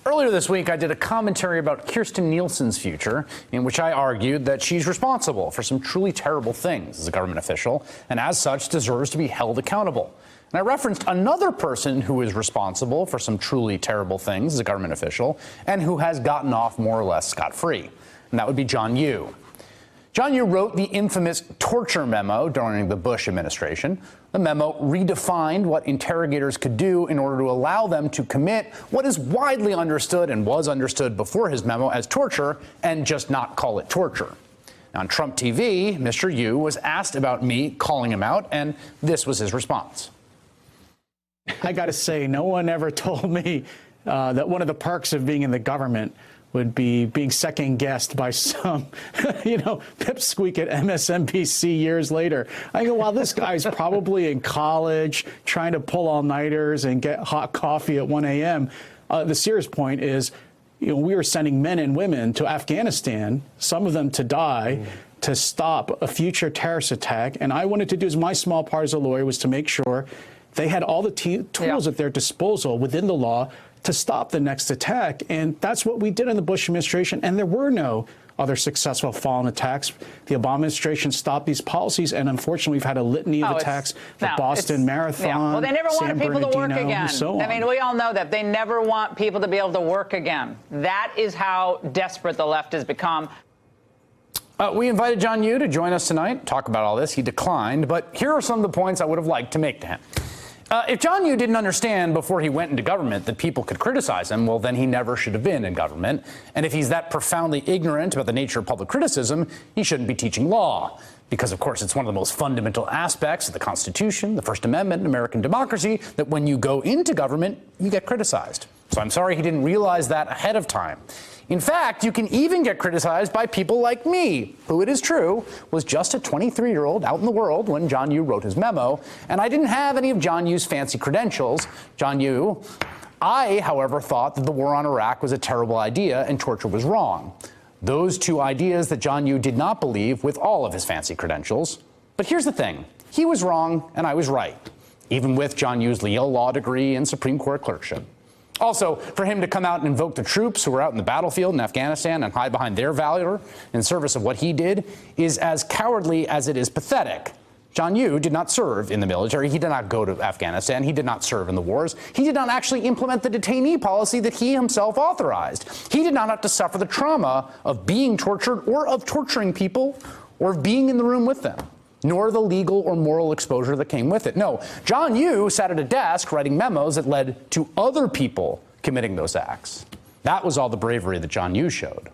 Earlier this week, I did a commentary about Kirstjen Nielsen's future, in which I argued that she's responsible for some truly terrible things as a government official, and as such deserves to be held accountable. And I referenced another person who is responsible for some truly terrible things as a government official, and who has gotten off more or less scot-free. And that would be John Yoo. John Yoo wrote the infamous torture memo during the Bush administration. The memo redefined what interrogators could do in order to allow them to commit what is widely understood and was understood before his memo as torture, and just not call it torture. Now, on Trump TV, Mr. Yoo was asked about me calling him out, and this was his response. I got to say, no one ever told me that one of the perks of being in the government would be being second-guessed by some, pipsqueak at MSNBC years later. I go, well, this guy's probably in college trying to pull all-nighters and get hot coffee at 1 a.m. The serious point is, we were sending men and women to Afghanistan, some of them to die, to stop a future terrorist attack. And I wanted to do, as my small part as a lawyer, was to make sure they had all the tools at their disposal within the law to stop the next attack. And that's what we did in the Bush administration. And there were no other successful fallen attacks. The Obama administration stopped these policies, and unfortunately, we've had a litany of attacks, the Boston Marathon, Well, they never wanted people to work again. So I mean, we all know that. They never want people to be able to work again. That is how desperate the left has become. We invited John Yoo to join us tonight, talk about all this. He declined, but here are some of the points I would have liked to make to him. If John Yoo didn't understand before he went into government that people could criticize him, well, then he never should have been in government. And if he's that profoundly ignorant about the nature of public criticism, he shouldn't be teaching law. Because, of course, it's one of the most fundamental aspects of the Constitution, the First Amendment, and American democracy, that when you go into government, you get criticized. So I'm sorry he didn't realize that ahead of time. In fact, you can even get criticized by people like me, who, it is true, was just a 23-year-old out in the world when John Yoo wrote his memo, and I didn't have any of John Yoo's fancy credentials. John Yoo, I, however, thought that the war on Iraq was a terrible idea and torture was wrong. Those two ideas that John Yoo did not believe with all of his fancy credentials. But here's the thing. He was wrong, and I was right, even with John Yoo's Yale Law degree and Supreme Court clerkship. Also, for him to come out and invoke the troops who were out in the battlefield in Afghanistan and hide behind their valor in service of what he did is as cowardly as it is pathetic. John Yoo did not serve in the military. He did not go to Afghanistan. He did not serve in the wars. He did not actually implement the detainee policy that he himself authorized. He did not have to suffer the trauma of being tortured or of torturing people or of being in the room with them, nor the legal or moral exposure that came with it. No, John Yoo sat at a desk writing memos that led to other people committing those acts. That was all the bravery that John Yoo showed.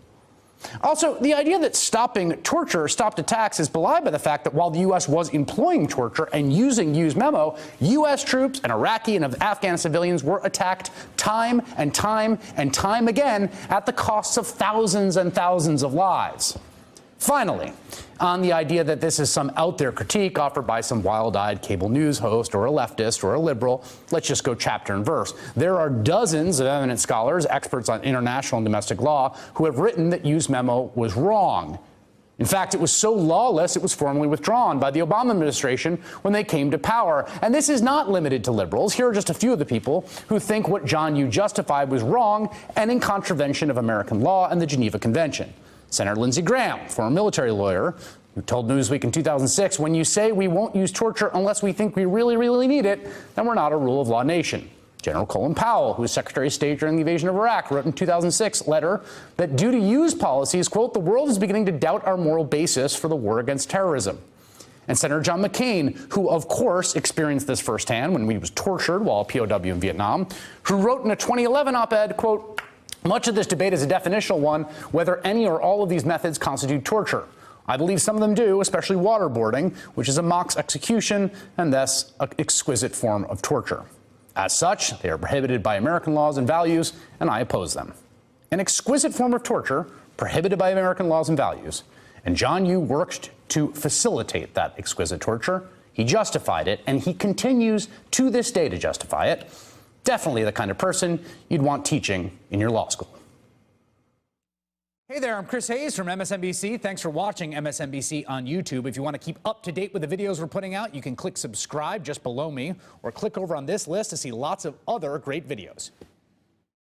Also, the idea that stopping torture stopped attacks is belied by the fact that while the U.S. was employing torture and using Yoo's memo, U.S. troops and Iraqi and Afghan civilians were attacked time and time and time again at the cost of thousands and thousands of lives. Finally, on the idea that this is some out-there critique offered by some wild-eyed cable news host or a leftist or a liberal, let's just go chapter and verse. There are dozens of eminent scholars, experts on international and domestic law, who have written that Yoo's memo was wrong. In fact, it was so lawless it was formally withdrawn by the Obama administration when they came to power. And this is not limited to liberals. Here are just a few of the people who think what John Yoo justified was wrong and in contravention of American law and the Geneva Convention. Senator Lindsey Graham, former military lawyer, who told Newsweek in 2006, when you say we won't use torture unless we think we really, really need it, then we're not a rule of law nation. General Colin Powell, who was Secretary of State during the invasion of Iraq, wrote in 2006 letter that due to use policies, quote, the world is beginning to doubt our moral basis for the war against terrorism. And Senator John McCain, who, of course, experienced this firsthand when he was tortured while a POW in Vietnam, who wrote in a 2011 op-ed, quote, much of this debate is a definitional one, whether any or all of these methods constitute torture. I believe some of them do, especially waterboarding, which is a mock execution and thus an exquisite form of torture. As such, they are prohibited by American laws and values, and I oppose them. An exquisite form of torture prohibited by American laws and values. And John Yoo worked to facilitate that exquisite torture. He justified it, and he continues to this day to justify it. Definitely the kind of person you'd want teaching in your law school. Hey there, I'm Chris Hayes from MSNBC. Thanks for watching MSNBC on YouTube. If you want to keep up to date with the videos we're putting out, you can click subscribe just below me or click over on this list to see lots of other great videos.